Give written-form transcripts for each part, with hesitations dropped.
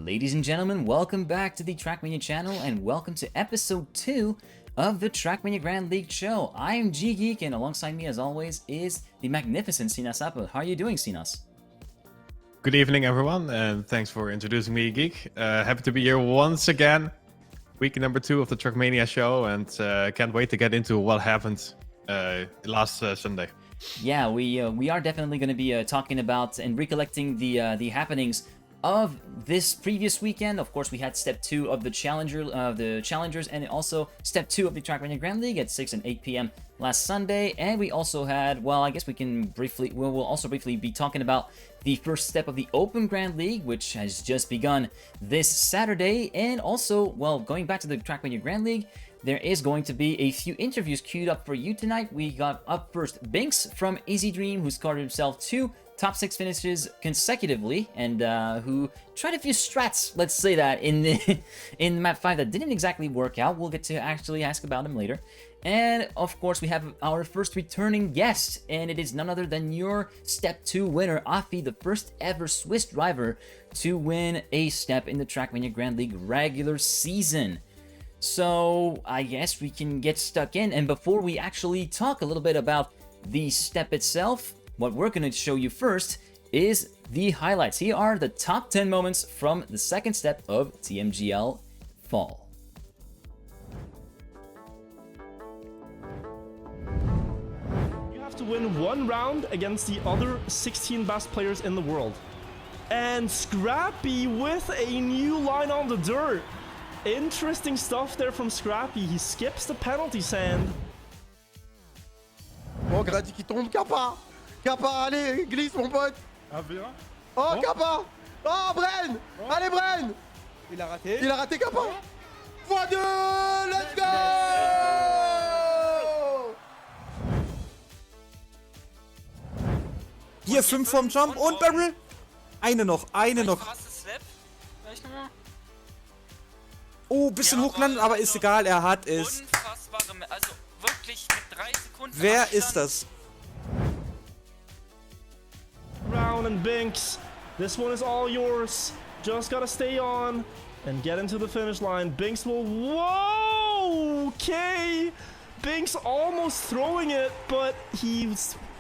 Ladies and gentlemen, welcome back to the Trackmania channel and welcome to episode 2 of the Trackmania Grand League Show. I am GGeek and alongside me as always is the magnificent SinasAppel. How are you doing, Sinas? Good evening everyone and thanks for introducing me, Geek. Happy to be here once again. Week number 2 of the Trackmania show and can't wait to get into what happened last Sunday. Yeah, we are definitely going to be talking about and recollecting the happenings of this previous weekend. Of course, we had step 2 of the challengers, and also step 2 of the Trackmania Grand League at 6 and 8 p.m. last Sunday. And we also had, well, I guess we'll also briefly be talking about the first step of the Open Grand League, which has just begun this Saturday. And also, well, going back to the Trackmania Grand League, there is going to be a few interviews queued up for you tonight. We got up first Binks from Easy Dream, who scored himself 2 top 6 finishes consecutively, and who tried a few strats, let's say that, in map 5 that didn't exactly work out. We'll get to actually ask about him later. And of course, we have our first returning guest, and it is none other than your Step 2 winner, Afi, the first ever Swiss driver to win a step in the Trackmania Grand League regular season. So I guess we can get stuck in, and before we actually talk a little bit about the step itself, what we're going to show you first is the highlights. Here are the top 10 moments from the second step of TMGL Fall. You have to win one round against the other 16 best players in the world. And Scrappy with a new line on the dirt. Interesting stuff there from Scrappy. He skips the penalty sand. Oh, Grady qui tombe, Kappa! Kappa, allez, glisse mon pote! AV1. Oh, Kappa! Oh, Bren! Allez, Bren! Il a raté. Il a raté, Kappa! x2! Let's go! Hier 5 vom Jump und Barrel. Eine noch. Oh, bisschen hochgelandet, aber ist egal, er hat es. Unfassbare, also wirklich mit 3 Sekunden. Wer ist das? Brown and Binks, this one is all yours. Just gotta stay on and get into the finish line. Binks will, whoa, okay. Binks almost throwing it, but he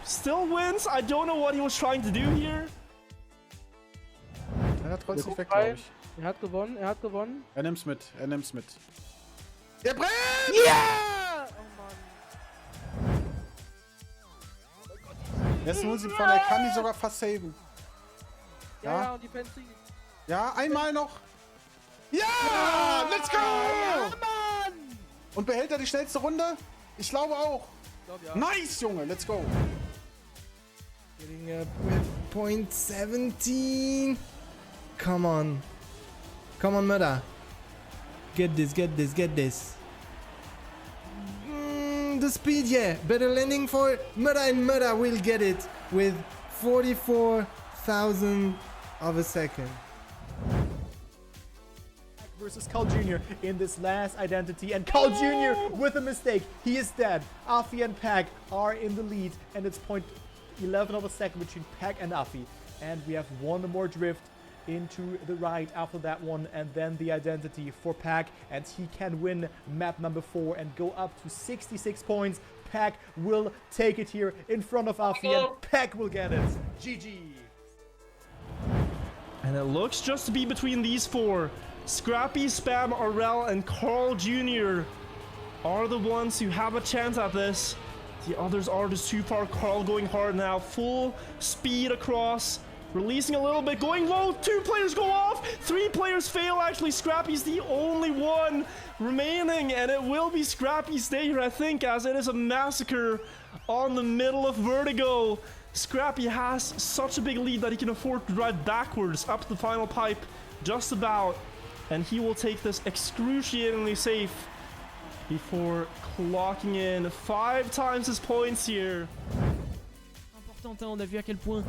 still wins. I don't know what he was trying to do here. Er trotzdem nicht weg, glaube ich. Er hat gewonnen. Er nimmt's mit. Der Bren! Ja! Oh Mann. Jetzt holen sie von, er kann die sogar fast saven. Ja, und die Penalty. Ja, einmal noch. Ja! Let's go! Ja, Mann! Und behält er die schnellste Runde? Ich glaube auch. Ja. Nice, Junge, let's go. Getting up with point 17. Come on, Murder. Get this. The speed, yeah. Better landing for Murder, and Murder will get it with 44,000 of a second. Versus Carl Jr. in this last identity, and Carl Jr. with a mistake. He is dead. Afi and Pack are in the lead, and it's 0.11 of a second between Pack and Afi. And we have one more drift into the right after that one, and then the identity for Pack, and he can win map number 4 and go up to 66 points. Pack will take it here in front of Afi, and Pack will get it. GG. And it looks just to be between these 4. Scrappy, Spam, Aurel, and Carl Jr. are the ones who have a chance at this. The others are just too far. Carl going hard now, full speed across. Releasing a little bit, going low, 2 players go off, 3 players fail actually, Scrappy's the only one remaining, and it will be Scrappy's day here, I think, as it is a massacre on the middle of Vertigo. Scrappy has such a big lead that he can afford to drive backwards up the final pipe, just about, and he will take this excruciatingly safe before clocking in 5 times his points here. On a vu à quel point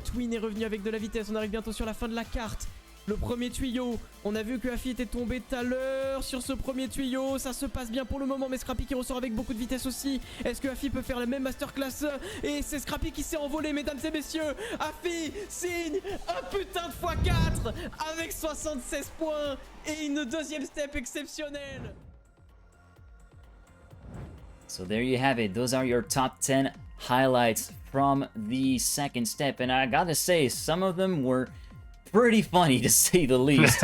Twin est revenu avec de la vitesse. On arrive bientôt sur la fin de la carte. Le premier tuyau, on a vu que Afi était tombé tout à l'heure sur ce premier tuyau. Ça se passe bien pour le moment, mais Scrappy qui ressort avec beaucoup de vitesse aussi. Est-ce que Afi peut faire la même masterclass? Et c'est Scrappy qui s'est envolé, mesdames et messieurs. Afi signe un putain de x4 avec 76 points et une deuxième step exceptionnelle. So there you have it. Those are your top 10 highlights from the second step. And I gotta say, some of them were pretty funny, to say the least.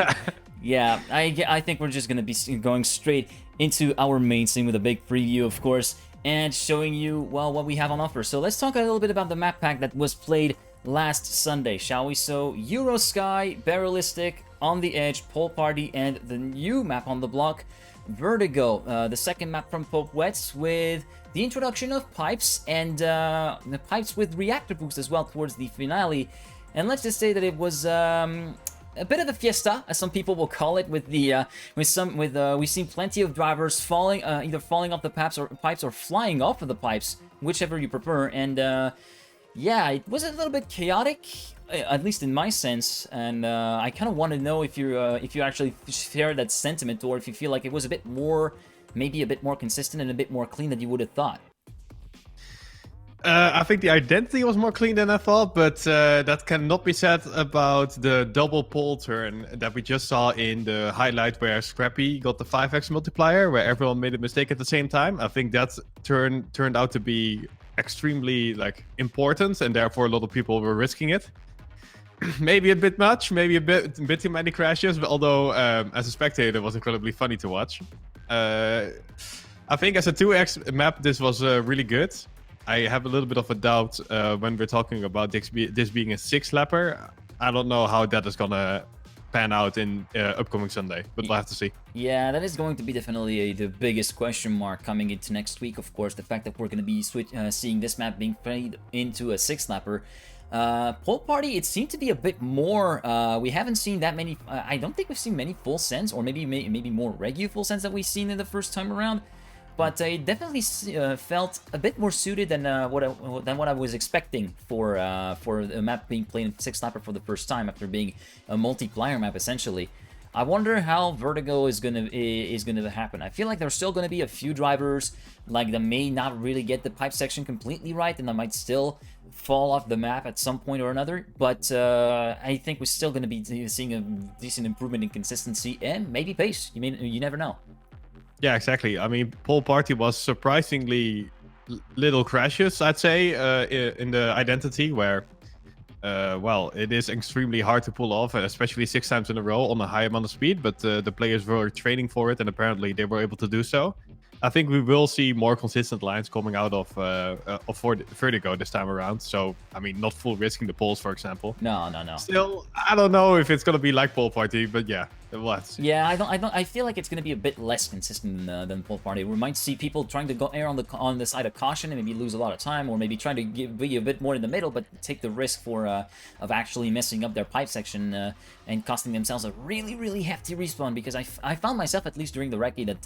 Yeah, I think we're just gonna be going straight into our main scene with a big preview, of course, and showing you, well, what we have on offer. So let's talk a little bit about the map pack that was played last Sunday, shall we? So Euro Sky, Barrelistic, On the Edge, Pole Party, and the new map on the block, Vertigo, the second map from Pope Wets, with the introduction of pipes and the pipes with reactor boost as well towards the finale. And let's just say that it was a bit of a fiesta, as some people will call it, with the we've seen plenty of drivers falling, either falling off the pipes or flying off of the pipes, whichever you prefer. And yeah, it was a little bit chaotic, at least in my sense. And I kind of want to know if you actually share that sentiment, or if you feel like it was a bit more, maybe a bit more consistent and a bit more clean than you would have thought. I think the identity was more clean than I thought, but that cannot be said about the double pole turn that we just saw in the highlight where Scrappy got the 5x multiplier, where everyone made a mistake at the same time. I think that turn turned out to be extremely important, and therefore a lot of people were risking it. Maybe a bit much, maybe a bit too many crashes, but although as a spectator it was incredibly funny to watch. I think as a 2x map this was really good. I have a little bit of a doubt when we're talking about this being a 6-lapper. I don't know how that is gonna pan out in upcoming Sunday, but we'll have to see. Yeah, that is going to be definitely the biggest question mark coming into next week, of course. The fact that we're going to be seeing this map being played into a 6-lapper. Pole Party, it seemed to be a bit more, we haven't seen that many, I don't think we've seen many full sends, or maybe more regu full sends that we've seen in the first time around. But it definitely felt a bit more suited than what I was expecting for a map being played in 6-lapper for the first time after being a multiplier map essentially. I wonder how Vertigo is gonna happen. I feel like there's still gonna be a few drivers that may not really get the pipe section completely right, and that might still fall off the map at some point or another. But I think we're still gonna be seeing a decent improvement in consistency and maybe pace. You never know. Yeah, exactly. I mean, Pole Party was surprisingly little crashes, I'd say, in the identity, where, well, it is extremely hard to pull off, especially 6 times in a row on a high amount of speed, but the players were training for it, and apparently they were able to do so. I think we will see more consistent lines coming out of Vertigo this time around. So, I mean, not full risking the poles, for example. No. Still, I don't know if it's going to be like Pole Party, but yeah, we'll have to see. Yeah, I feel like it's going to be a bit less consistent than Pole Party. We might see people trying to go err on the side of caution and maybe lose a lot of time, or maybe trying to be a bit more in the middle, but take the risk of actually messing up their pipe section and costing themselves a really hefty respawn. Because I found myself, at least during the recce, that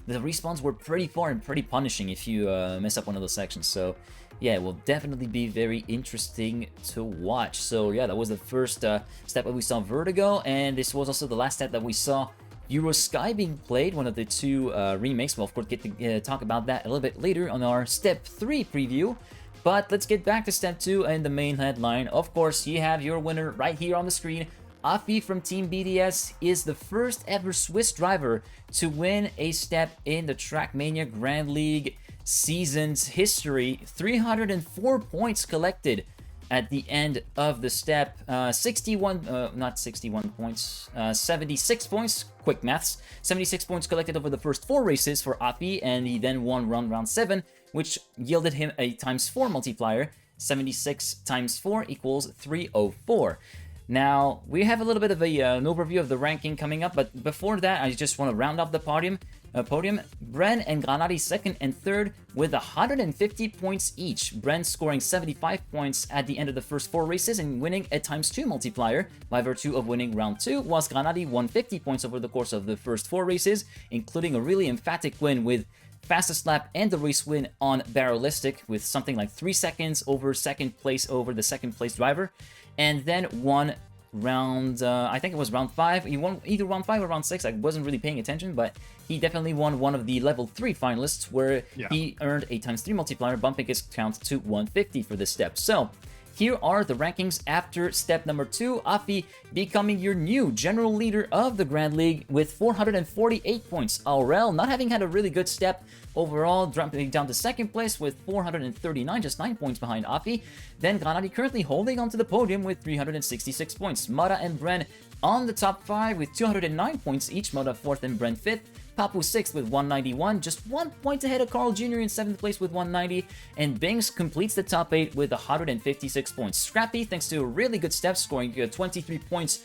the respawns were pretty far and pretty punishing if you mess up one of those sections. So yeah, it will definitely be very interesting to watch. So yeah, that was the first step that we saw Vertigo, and this was also the last step that we saw Euro Sky being played, one of the 2 remakes. We'll of course get to talk about that a little bit later on our Step 3 preview. But let's get back to Step 2 and the main headline. Of course, you have your winner right here on the screen. Afi from Team BDS is the first ever Swiss driver to win a step in the Trackmania Grand League season's history. 304 points collected at the end of the step. 76 points, quick maths. 76 points collected over the first 4 races for Afi, and he then won round 7, which yielded him a ×4 multiplier. 76 times 4 equals 304. Now, we have a little bit of an overview of the ranking coming up, but before that, I just want to round up the podium. Bren and Granati second and third with 150 points each. Bren scoring 75 points at the end of the first 4 races and winning a ×2 multiplier by virtue of winning round 2, whilst Granati won 50 points over the course of the first 4 races, including a really emphatic win with fastest lap and the race win on Barrelistic with something like 3 seconds over second place over the second place driver, and then won round, I think it was round 5. He won either round 5 or round 6. I wasn't really paying attention, but he definitely won one of the level 3 finalists where he earned a ×3 multiplier, bumping his count to 150 for this step. So here are the rankings after step number 2. Afi becoming your new general leader of the Grand League with 448 points. Aurel not having had a really good step overall, dropping down to second place with 439, just 9 points behind Afi. Then Granadi currently holding onto the podium with 366 points. Mara and Bren on the top 5 with 209 points each. Mara 4th and Bren 5th. Papu 6th with 191, just 1 point ahead of Carl Jr. in 7th place with 190, and Bings completes the top 8 with 156 points. Scrappy, thanks to a really good step, scoring 23 points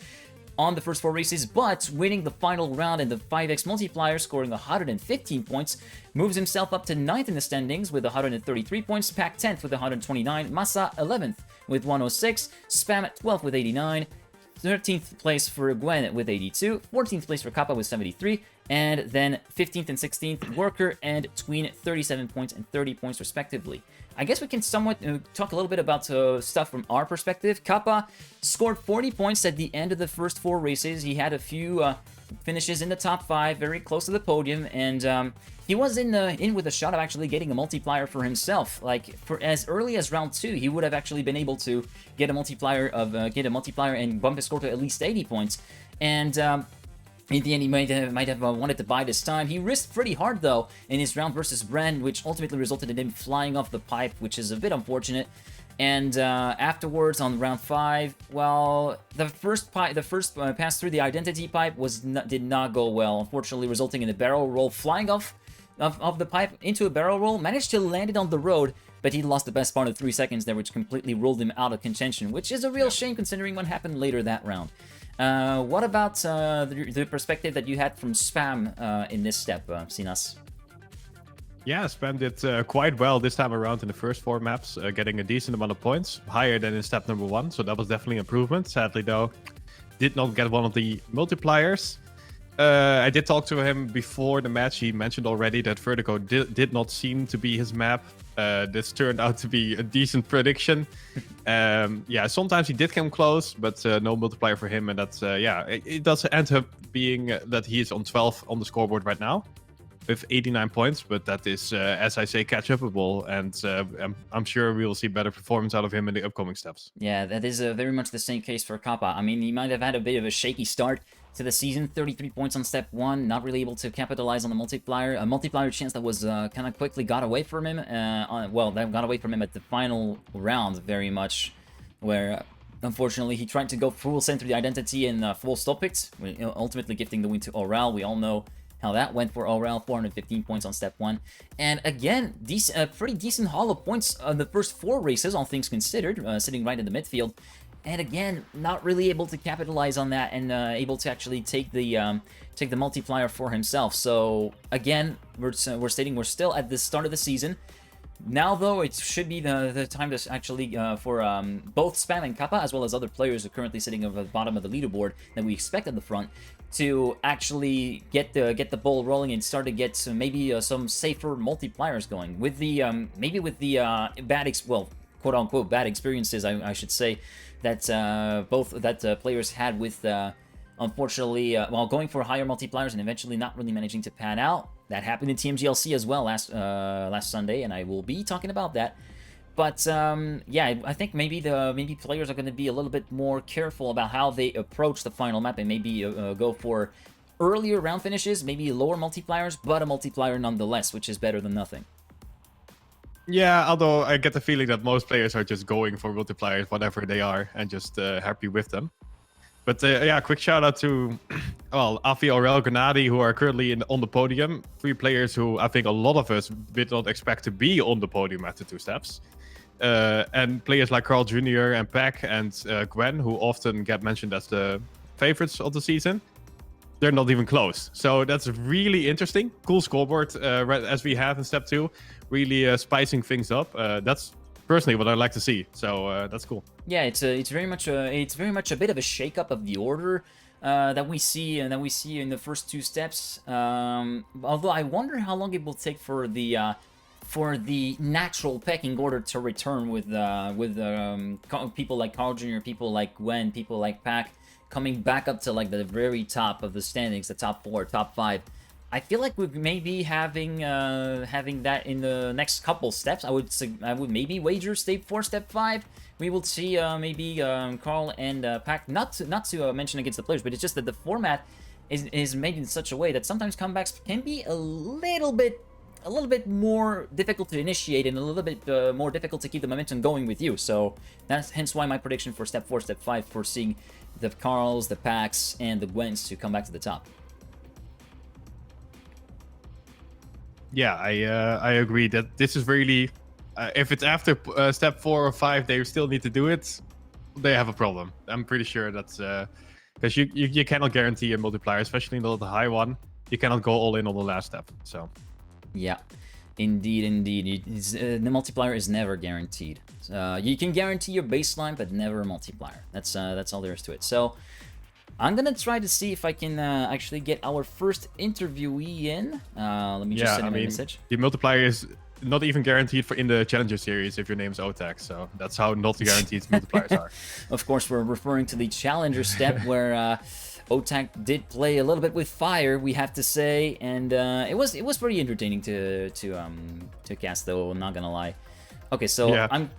on the first 4 races, but winning the final round in the 5x multiplier, scoring 115 points, moves himself up to 9th in the standings with 133 points, Pack 10th with 129, Masa 11th with 106, Spam at 12th with 89, 13th place for Gwen with 82, 14th place for Kappa with 73, and then 15th and 16th, Worker and Tween, 37 points and 30 points respectively. I guess we can somewhat talk a little bit about stuff from our perspective. Kappa scored 40 points at the end of the first 4 races. He had a few finishes in the top 5, very close to the podium, and he was in with a shot of actually getting a multiplier for himself. Like, for as early as round 2, he would have actually been able to get a multiplier and bump his score to at least 80 points. And in the end, he might have wanted to buy this time. He risked pretty hard, though, in his round versus Bren, which ultimately resulted in him flying off the pipe, which is a bit unfortunate. And afterwards, on round 5, well, the first pass through the identity pipe did not go well, unfortunately resulting in a barrel roll, flying off of the pipe into a barrel roll, managed to land it on the road, but he lost the best part of 3 seconds there, which completely ruled him out of contention, which is a real shame considering what happened later that round. What about the perspective that you had from Spam in this step, Sinas? Yeah, Spam did quite well this time around in the first 4 maps, getting a decent amount of points, higher than in step number 1, so that was definitely an improvement. Sadly, though, did not get one of the multipliers. I did talk to him before the match. He mentioned already that Vertigo did not seem to be his map. This turned out to be a decent prediction. Yeah, sometimes he did come close, but no multiplier for him. And that's, yeah, it does end up being that he is on 12 on the scoreboard right now with 89 points. But that is, as I say, catch-upable. And I'm sure we will see better performance out of him in the upcoming steps. Yeah, that is very much the same case for Kappa. I mean, he might have had a bit of a shaky start to the season, 33 points on step 1, not really able to capitalize on the multiplier. A multiplier chance that was kind of quickly got away from him. That got away from him at the final round very much, where unfortunately he tried to go full center the identity and full stop it, ultimately gifting the win to Aurel. We all know how that went for Aurel, 415 points on step 1. And again, pretty decent haul of points on the first 4 races, all things considered, sitting right in the midfield. And again, not really able to capitalize on that and able to actually take the multiplier for himself. So again, we're stating we're still at the start of the season. Now, though, it should be the time to actually for both Spam and Kappa, as well as other players who are currently sitting at the bottom of the leaderboard that we expect at the front, to actually get the ball rolling and start to get some safer multipliers going with the quote unquote bad experiences, I should say, that players had with unfortunately while going for higher multipliers and eventually not really managing to pan out. That happened in TMGLC as well last Sunday, and I will be talking about that. But yeah, I think maybe players are going to be a little bit more careful about how they approach the final map and maybe go for earlier round finishes, maybe lower multipliers, but a multiplier nonetheless, which is better than nothing. Yeah, although I get the feeling that most players are just going for multipliers, whatever they are, and just happy with them. But yeah, quick shout out to, well, Afi, Aurel, Gennady, who are currently on the podium. 3 players who I think a lot of us did not expect to be on the podium after 2 steps. And players like Carl Jr. and Peck and Gwen, who often get mentioned as the favorites of the season. They're not even close. So that's really interesting. Cool scoreboard as we have in step 2. Really spicing things up. That's personally what I like to see. So that's cool. Yeah, it's very much a bit of a shakeup of the order that we see in the first 2 steps. Although I wonder how long it will take for the for the natural pecking order to return with people like Carl Jr., people like Gwen, people like Pac coming back up to like the very top of the standings, the top 4, top 5. I feel like we may be having that in the next couple steps. I would maybe wager step 4, step 5. We will see maybe Carl and Pac. Not to mention against the players, but it's just that the format is made in such a way that sometimes comebacks can be a little bit more difficult to initiate and a little bit more difficult to keep the momentum going with you. So that's hence why my prediction for step 4, step 5 for seeing the Carls, the Pacs, and the Gwens to come back to the top. Yeah, I agree that this is really, if it's after step 4 or 5, they still need to do it. They have a problem. I'm pretty sure that's because you cannot guarantee a multiplier, especially not the high one. You cannot go all in on the last step. So yeah, indeed. The multiplier is never guaranteed. You can guarantee your baseline, but never a multiplier. That's all there is to it. So I'm gonna try to see if I can actually get our first interviewee in. Let me just send him a message. The multiplier is not even guaranteed for in the Challenger series if your name is OTAC, so that's how not guaranteed multipliers are. Of course, we're referring to the Challenger step where OTAC did play a little bit with fire, we have to say, and it was pretty entertaining to cast, though. I'm not gonna lie. Okay, so yeah. I'm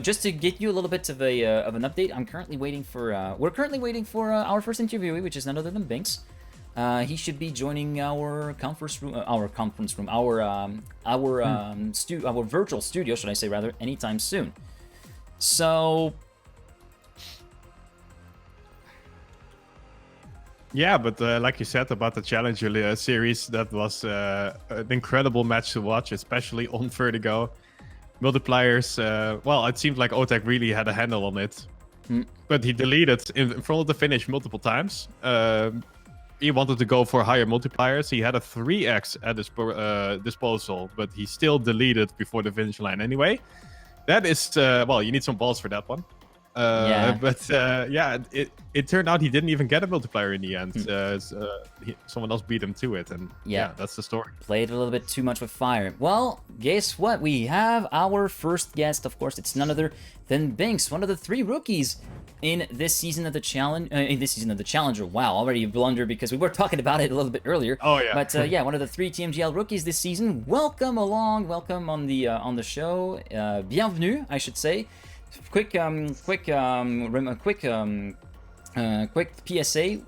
just to get you a little bit of an update. I'm currently waiting for we're currently waiting for our first interviewee, which is none other than Binks. He should be joining our conference room, our virtual studio, should I say rather, anytime soon. So yeah, but like you said about the Challenger series, that was an incredible match to watch, especially on Vertigo. Multipliers, well, it seemed like OTAC really had a handle on it. But he deleted in front of the finish multiple times. He wanted to go for higher multipliers. He had a 3x at his disposal, but he still deleted before the finish line anyway. That is, well, you need some balls for that one. Yeah. But yeah, it turned out he didn't even get a multiplier in the end. Someone else beat him to it, and yeah, that's the story. Played a little bit too much with fire. Well, guess what? We have our first guest. Of course, it's none other than Binks, one of the 3 rookies in this season of the Challenger. Wow, already a blunder because we were talking about it a little bit earlier. Oh yeah. But yeah, one of the 3 TMGL rookies this season. Welcome along. Welcome on the show. Bienvenue, I should say. Quick PSA.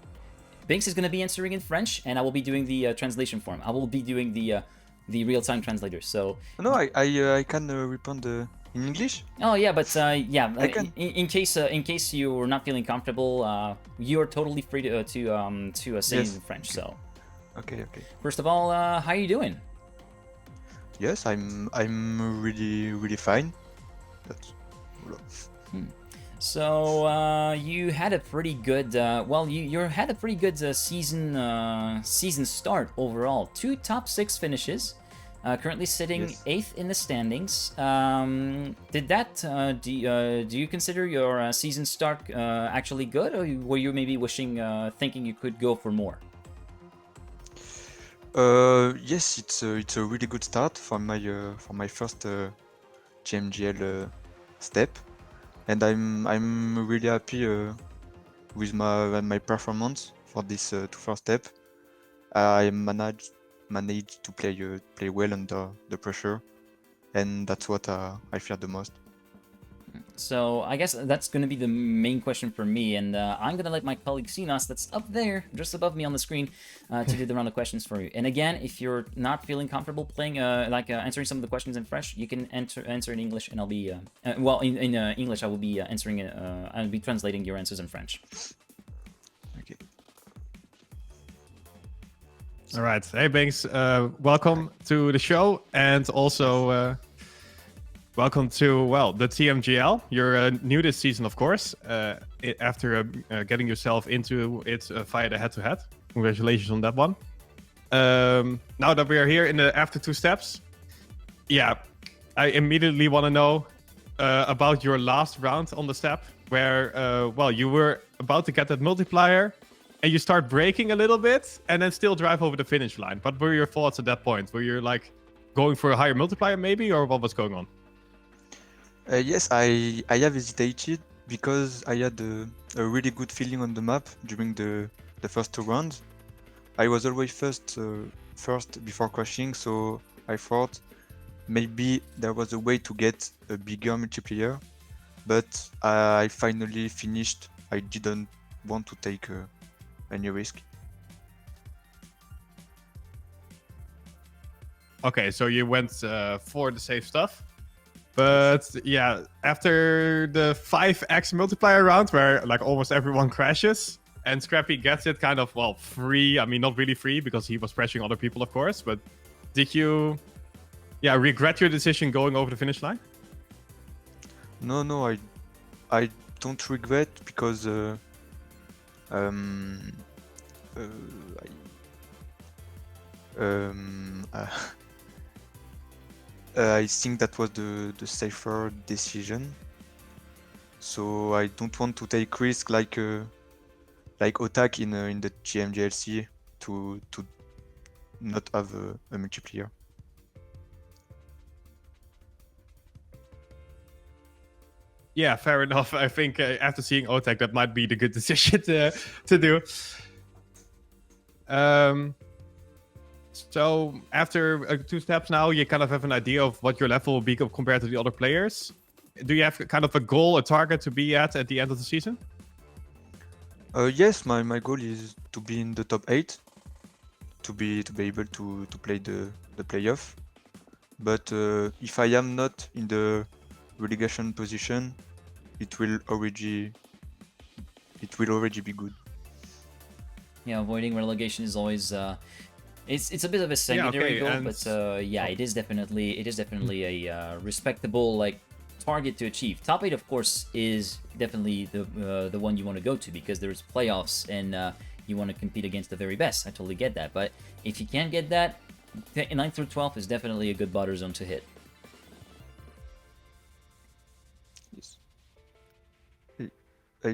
Binks is going to be answering in French, and I will be doing the translation for him. I will be doing the real-time translator. So no, I can respond in English. Oh yeah, but yeah, in case you are not feeling comfortable, you are totally free to say in French. So okay. First of all, how are you doing? Yes, I'm really fine. That's... So you had a pretty good you had a pretty good season start overall. 2 top 6 finishes, currently sitting 8th in the standings. Did that do you consider your season start actually good, or were you maybe thinking you could go for more? Yes, it's a really good start for my first TMGL step, and I'm really happy with my performance for this first step. I managed to play well under the pressure, and that's what I fear the most. So I guess that's going to be the main question for me, and I'm going to let my colleague Sinas, that's up there, just above me on the screen, to do the round of questions for you. And again, if you're not feeling comfortable playing, answering some of the questions in French, you can answer in English, and I'll be, in English, I will be answering it, I'll be translating your answers in French. Okay. All right. Hey, Binks. Welcome to the show, and also welcome to, well, the TMGL. You're new this season, of course, after getting yourself into it via the head-to-head. Congratulations on that one. Now that we are here in the after 2 steps, yeah, I immediately want to know about your last round on the step, where, well, you were about to get that multiplier, and you start braking a little bit, and then still drive over the finish line. What were your thoughts at that point? Were you like, going for a higher multiplier maybe, or what was going on? Yes, I have hesitated because I had a really good feeling on the map during the first 2 rounds. I was always first before crashing, so I thought maybe there was a way to get a bigger multiplayer, but I finally finished. I didn't want to take any risk. Okay, so you went for the safe stuff. But yeah, after the 5x multiplier round where like almost everyone crashes and Scrappy gets it kind of, well, free. I mean, not really free because he was pressuring other people, of course. But did you, regret your decision going over the finish line? No, I don't regret because I think that was the safer decision. So I don't want to take risk like Otak in the TMGLC to not have a multiplayer. Yeah, fair enough. I think after seeing Otak, that might be the good decision to do. So after 2 steps now, you kind of have an idea of what your level will be compared to the other players. Do you have kind of a goal, a target to be at the end of the season? Yes, my goal is to be in the top 8, to be able to play the playoff. But if I am not in the relegation position, it will already be good. Yeah, avoiding relegation is always it's a bit of a secondary goal, but it is definitely a respectable like target to achieve. Top 8, of course, is definitely the one you want to go to because there's playoffs and you want to compete against the very best. I totally get that, but if you can't get that, 9th through 12th is definitely a good butter zone to hit. Yes. Do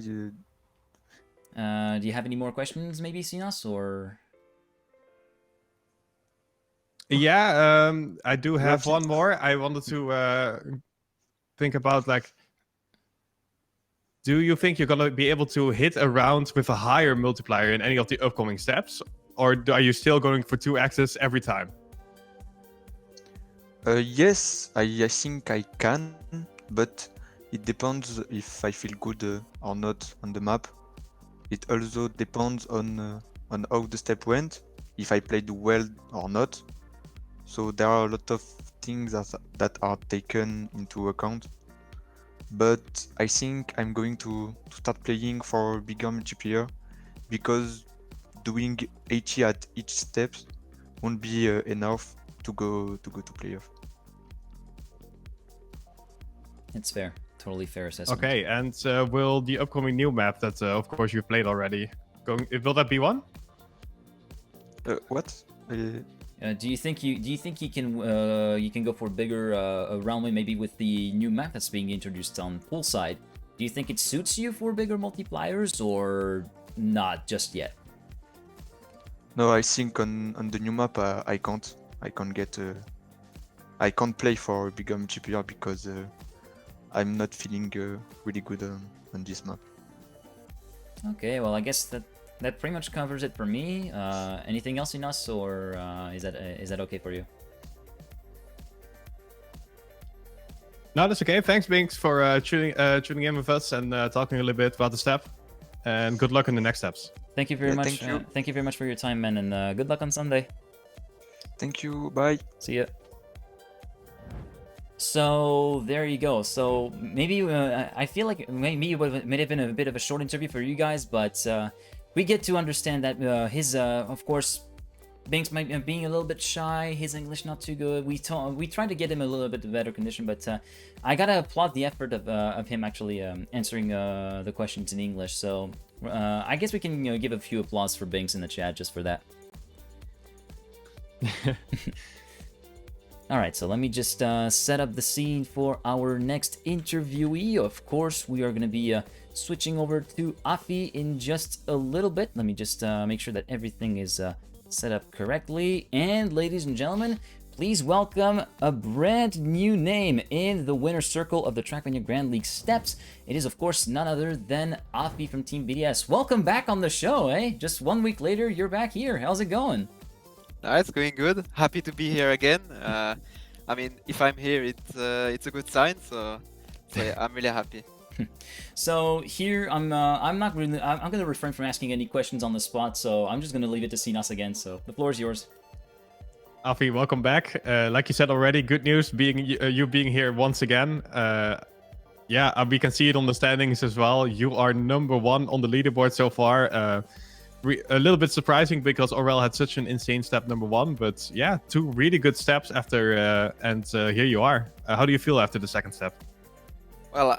you have any more questions, maybe, Sinas, or? Yeah, I do have one more. I wanted to think about like, do you think you're gonna be able to hit a round with a higher multiplier in any of the upcoming steps, or are you still going for 2x's every time? Yes, I think I can, but it depends if I feel good or not on the map. It also depends on how the step went, if I played well or not. So there are a lot of things that are taken into account. But I think I'm going to start playing for bigger multiplayer because doing 80 at each step won't be enough to go to playoff. It's fair. Totally fair assessment. Okay, and will the upcoming new map that, of course, you've played already, will that be one? What? Do you think you can go for a bigger runway maybe with the new map that's being introduced on poolside? Do you think it suits you for bigger multipliers or not just yet? No, I think on the new map I can't play for a bigger multiplayer because I'm not feeling really good on this map. Okay, well I guess that pretty much covers it for me. Anything else in us, or is that okay for you? No, that's okay. Thanks, Binks, for tuning in with us and talking a little bit about the step. And good luck in the next steps. Thank you very much. Thank you. Thank you very much for your time, man, and good luck on Sunday. Thank you. Bye. See ya. So there you go. So maybe I feel like maybe it may have been a bit of a short interview for you guys, but we get to understand that his, of course, Binks might being a little bit shy. His English not too good. We tried to get him a little bit better condition, but I gotta applaud the effort of him actually answering the questions in English. So I guess we can give a few applause for Binks in the chat just for that. Alright, so let me just set up the scene for our next interviewee. Of course, we are going to be switching over to Afi in just a little bit. Let me just make sure that everything is set up correctly. And ladies and gentlemen, please welcome a brand new name in the winner's circle of the Trackmania Grand League steps. It is, of course, none other than Afi from Team BDS. Welcome back on the show, eh? Just 1 week later, you're back here. How's it going? It's going good. Happy to be here again. I mean, if I'm here, it's a good sign. So yeah, I'm really happy. So here, I'm gonna refrain from asking any questions on the spot. So I'm just gonna leave it to Sinas again. So the floor is yours. Afi, welcome back. Like you said already, good news being you being here once again. Yeah, we can see it on the standings as well. You are number 1 on the leaderboard so far. A little bit surprising because Aurel had such an insane step number 1, but yeah, 2 really good steps after, and here you are. How do you feel after the second step? Well,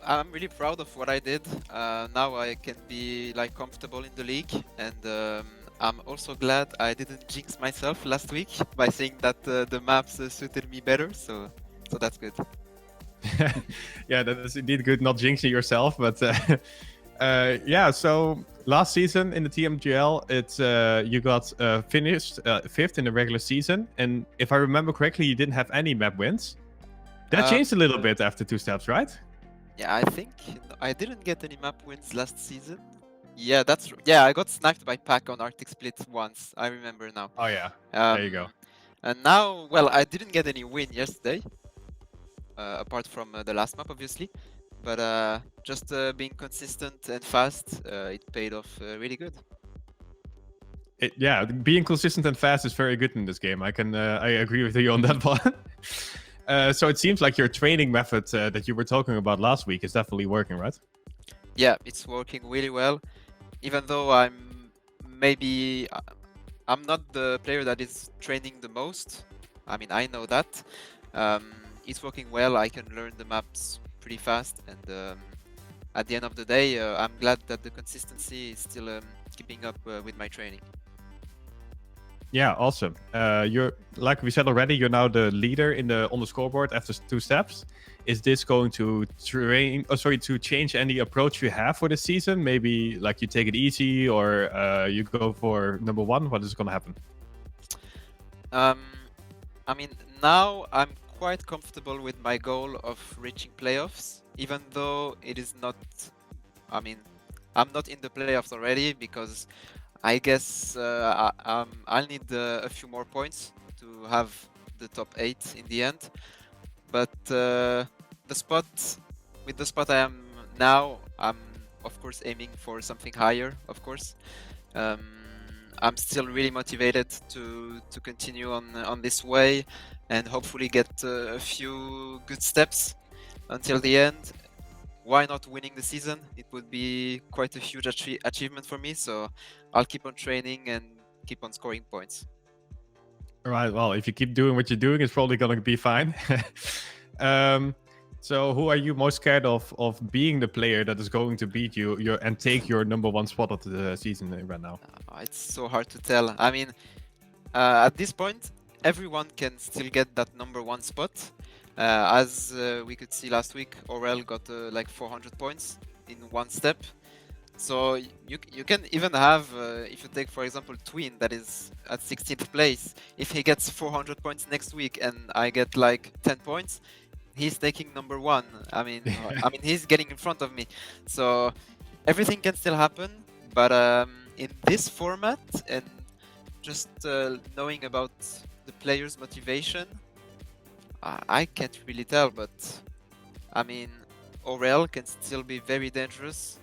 I'm really proud of what I did. Now I can be like comfortable in the league, and I'm also glad I didn't jinx myself last week by saying that the maps suited me better. So that's good. Yeah, that is indeed good, not jinxing yourself, but yeah. So last season in the TMGL, you got finished 5th in the regular season, and if I remember correctly, you didn't have any map wins. That changed a little bit after 2 steps, right? Yeah, I think I didn't get any map wins last season. Yeah, that's yeah. I got sniped by Pack on Arctic Split once. I remember now. Oh yeah, there you go. And now, well, I didn't get any win yesterday, apart from the last map, obviously. But just being consistent and fast, it paid off really good. Yeah, being consistent and fast is very good in this game. I agree with you on that one. So it seems like your training method that you were talking about last week is definitely working, right? Yeah, it's working really well. Even though I'm not the player that is training the most. I mean, I know that. It's working well. I can learn the maps pretty fast, and at the end of the day, I'm glad that the consistency is still keeping up with my training. Yeah, awesome. You're, like we said already, you're now the leader on the scoreboard after 2 steps. Is this going to change any approach you have for the season? Maybe like you take it easy, or you go for number 1. What is going to happen? I mean, now I'm quite comfortable with my goal of reaching playoffs, even though it is not. I mean, I'm not in the playoffs already because I guess I'll need a few more points to have the top 8 in the end. But with the spot I am now, I'm of course aiming for something higher. Of course, I'm still really motivated to continue on this way and hopefully get a few good steps until the end. Why not winning the season? It would be quite a huge achievement for me. So I'll keep on training and keep on scoring points. All right. Well, if you keep doing what you're doing, it's probably going to be fine. So who are you most scared of being the player that is going to beat you and take your number 1 spot of the season right now? It's so hard to tell. I mean, at this point, everyone can still get that number 1 spot. As we could see last week, Aurel got like 400 points in 1 step. So you can even have, if you take for example Twin that is at 16th place, if he gets 400 points next week and I get like 10 points, he's taking number 1. I mean, he's getting in front of me. So everything can still happen, but in this format and just knowing about the players' motivation, I can't really tell. But I mean, Aurel can still be very dangerous.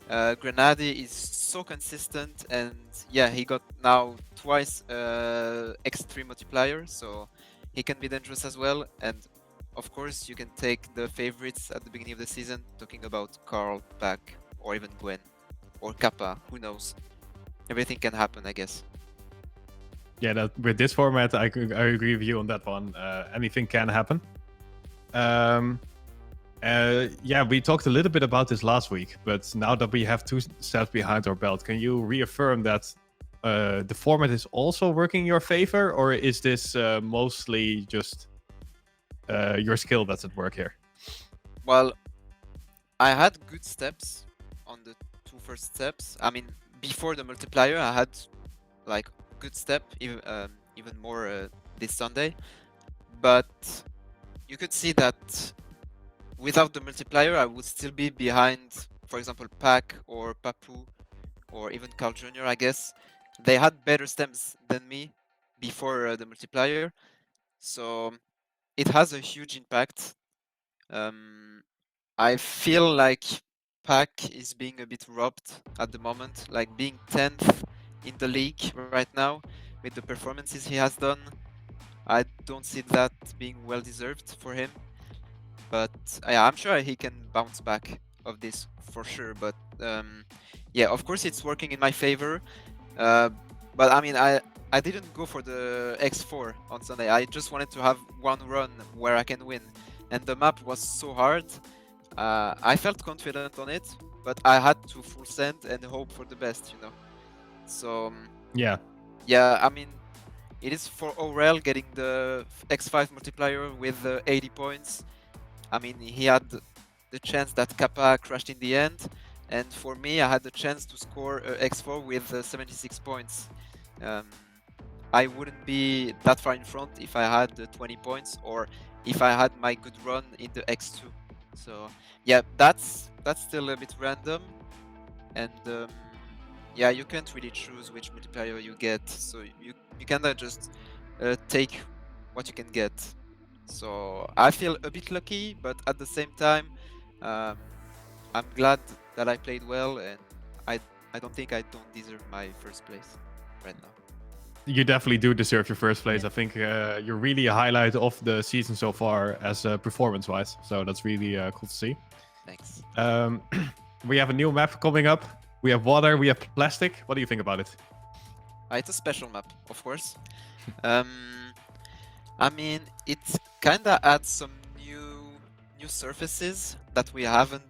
Grenady is so consistent, and yeah, he got now twice X3 multiplier, so he can be dangerous as well. And of course, you can take the favorites at the beginning of the season, talking about Carl, Pack, or even Gwen, or Kappa, who knows. Everything can happen, I guess. Yeah, with this format, I agree with you on that one. Anything can happen. Yeah, we talked a little bit about this last week, but now that we have 2 steps behind our belt, can you reaffirm that the format is also working in your favor, or is this mostly just your skill that's at work here? Well, I had good steps on the 2 first steps. I mean, before the multiplier, I had like good step, even more this Sunday. But you could see that without the multiplier, I would still be behind, for example, Pac or Papu or even Carl Jr., I guess. They had better stems than me before the multiplier. So it has a huge impact. I feel like Pac is being a bit robbed at the moment, like being 10th in the league right now with the performances he has done. I don't see that being well deserved for him. But yeah, I'm sure he can bounce back of this for sure. But yeah, of course it's working in my favor. But I mean, I didn't go for the X4 on Sunday. I just wanted to have one run where I can win. And the map was so hard. I felt confident on it, but I had to full send and hope for the best, you know. So Yeah. yeah, I mean, it is for Aurel getting the X5 multiplier with 80 points. I mean, he had the chance that Kappa crashed in the end, and for me, I had the chance to score X4 with 76 points. I wouldn't be that far in front if I had 20 points or if I had my good run in the X2. So yeah, that's still a bit random, and yeah, you can't really choose which multiplier you get. So you kinda just take what you can get. So I feel a bit lucky, but at the same time, I'm glad that I played well, and I don't think I don't deserve my first place right now. You definitely do deserve your first place. I think you're really a highlight of the season so far as performance-wise. So that's really cool to see. Thanks. We have a new map coming up. We have water, we have plastic. What do you think about it? It's a special map, of course. I mean, it kinda adds some new surfaces that we haven't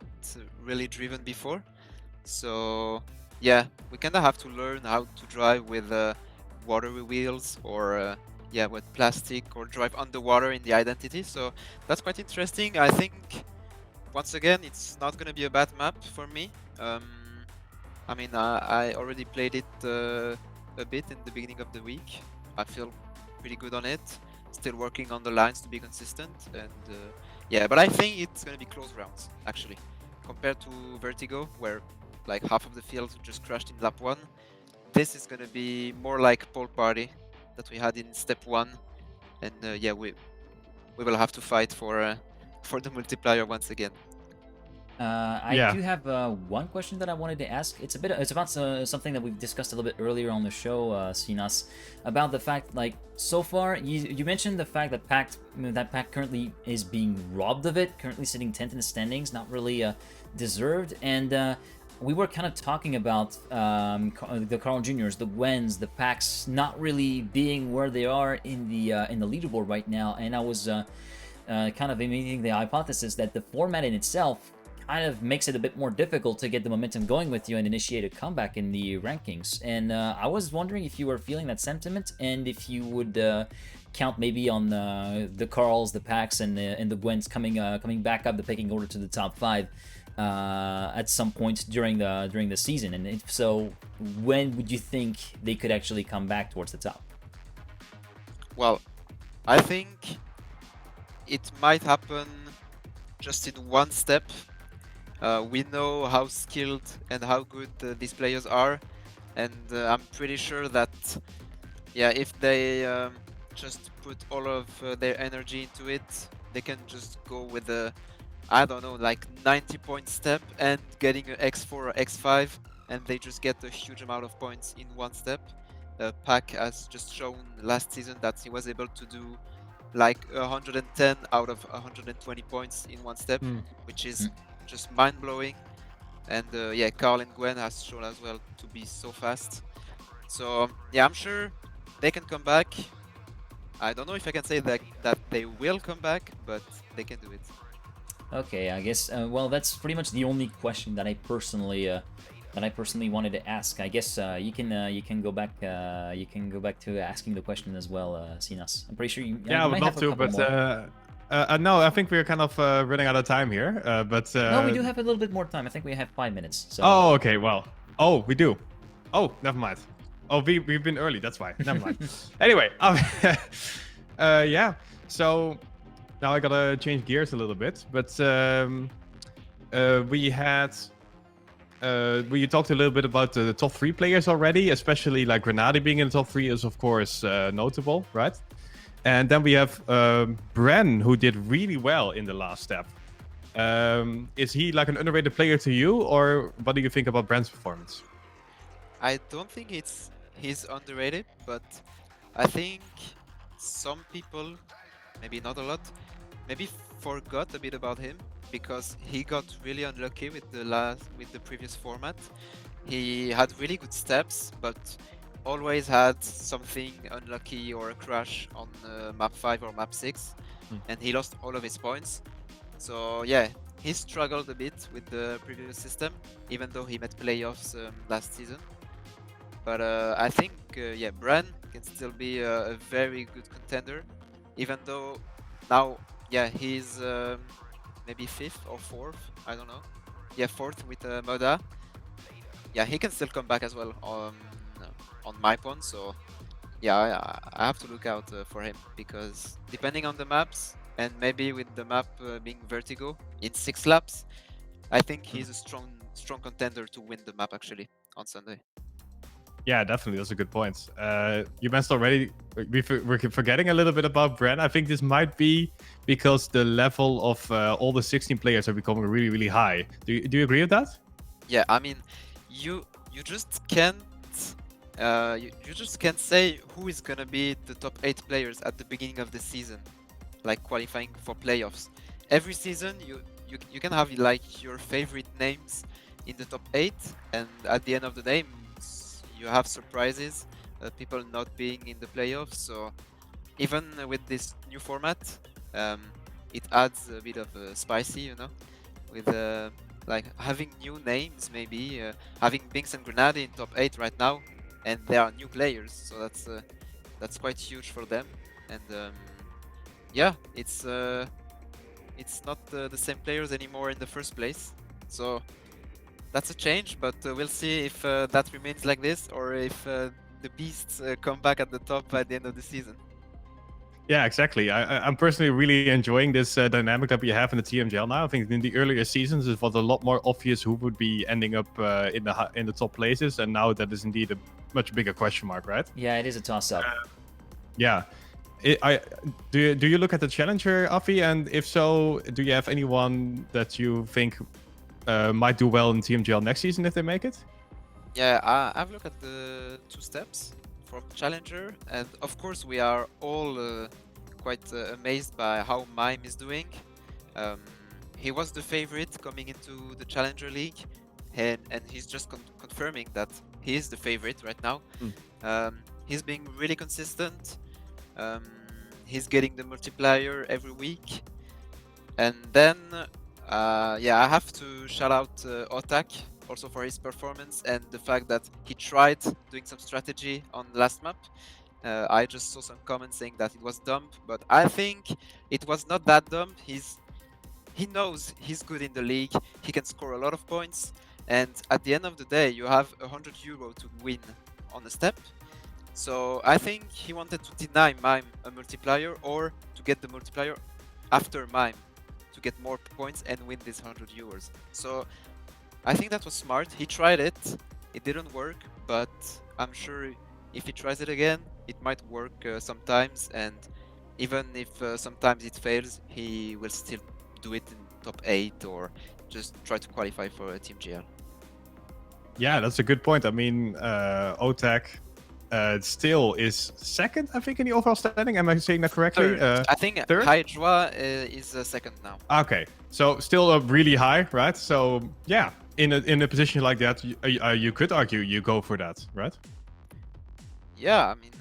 really driven before. So yeah, we kinda have to learn how to drive with watery wheels or yeah, with plastic, or drive underwater in the identity. So that's quite interesting. I think once again, it's not gonna be a bad map for me. I mean, I already played it a bit in the beginning of the week. I feel pretty good on it. Still working on the lines to be consistent, and yeah, but I think it's gonna be close rounds actually, compared to Vertigo, where like half of the field just crashed in lap 1. This is gonna be more like Pole Party that we had in step 1, and yeah, we will have to fight for the multiplier once again. I do have one question that I wanted to ask. It's about something that we've discussed a little bit earlier on the show, Sinas, about the fact, like, so far you mentioned the fact that Pac currently is being robbed of it, currently sitting 10th in the standings, not really deserved, and we were kind of talking about the Carl Juniors, the Gwens, the Pacs not really being where they are in the leaderboard right now, and I was kind of making the hypothesis that the format in itself kind of makes it a bit more difficult to get the momentum going with you and initiate a comeback in the rankings. And I was wondering if you were feeling that sentiment, and if you would count maybe on the Carls, the Pacs, and the Gwens coming back up the pecking order to the top 5 at some point during the season. And if so, when would you think they could actually come back towards the top? Well, I think it might happen just in one step. We know how skilled and how good these players are, and I'm pretty sure that, yeah, if they just put all of their energy into it, they can just go with a, I don't know, like 90-point step and getting an X4 or X5, and they just get a huge amount of points in one step. Pac has just shown last season that he was able to do like 110 out of 120 points in one step, which is just mind-blowing. And yeah, Carl and Gwen has shown as well to be so fast. So yeah, I'm sure they can come back. I don't know if I can say that they will come back, but they can do it. Okay, I guess. Well, that's pretty much the only question that I personally wanted to ask. I guess you can go back to asking the question as well, Sinas. I'm pretty sure you. Yeah, I would love to, but no, I think we're kind of running out of time here. But no, we do have a little bit more time. I think we have 5 minutes. So. Oh, okay. Well, we do. Oh, never mind. Oh, we've been early. That's why. Never mind. Anyway, Yeah. So now I gotta change gears a little bit, but we talked a little bit about the top 3 players already, especially like Grenade being in the top 3 is of course notable, right? And then we have Bren, who did really well in the last step. Is he like an underrated player to you, or what do you think about Bren's performance? I don't think he's underrated, but I think some people, maybe not a lot, maybe forgot a bit about him because he got really unlucky with the previous format. He had really good steps, but always had something unlucky or a crash on map 5 or map 6, and he lost all of his points. So yeah, he struggled a bit with the previous system, even though he made playoffs last season. But I think, yeah, Bran can still be a very good contender, even though now, yeah, he's maybe 5th or 4th, I don't know. Yeah, 4th with Moda. Yeah, he can still come back as well on my pawn, so yeah, I have to look out for him, because depending on the maps, and maybe with the map being Vertigo in 6 laps, I think he's a strong contender to win the map actually on Sunday. Yeah, definitely. That's a good point. You mentioned already, we're forgetting a little bit about Bren. I think this might be because the level of all the 16 players are becoming really, really high. Do you agree with that? Yeah, I mean, you just can't you just can't say who is gonna be the top 8 players at the beginning of the season, like qualifying for playoffs. Every season, you can have like your favorite names in the top 8, and at the end of the day, you have surprises, people not being in the playoffs. So even with this new format, it adds a bit of spicy, you know, with like having new names, maybe having Binks and Grenade in top 8 right now, and they are new players, so that's quite huge for them. And yeah, it's not the same players anymore in the first place, so that's a change, but we'll see if that remains like this, or if the beasts come back at the top at the end of the season. Yeah, exactly. I'm personally really enjoying this dynamic that we have in the TMGL now. I think in the earlier seasons it was a lot more obvious who would be ending up in the top places, and now that is indeed a much bigger question mark, right? Yeah, it is a toss-up. Yeah. Do you look at the challenger, Afi? And if so, do you have anyone that you think might do well in TMGL next season if they make it? Yeah, I've looked at the 2 steps from Challenger, and of course we are all quite amazed by how Mime is doing. He was the favorite coming into the Challenger League, and he's just confirming that he is the favorite right now. He's being really consistent. He's getting the multiplier every week, and then yeah, I have to shout out Otak also for his performance and the fact that he tried doing some strategy on the last map. I just saw some comments saying that it was dumb, but I think it was not that dumb. He knows he's good in the league, he can score a lot of points, and at the end of the day you have €100 to win on a step. So I think he wanted to deny Mime a multiplier, or to get the multiplier after Mime to get more points and win these €100. So I think that was smart. He tried it, it didn't work, but I'm sure if he tries it again, it might work sometimes, and even if sometimes it fails, he will still do it in top 8 or just try to qualify for a TMGL. Yeah, that's a good point. I mean, Otak still is 2nd, I think, in the overall standing. Am I saying that correctly? I think Hydra is 2nd now. Okay, so still really high, right? So yeah, in a position like that, you could argue you go for that, right? Yeah, I mean,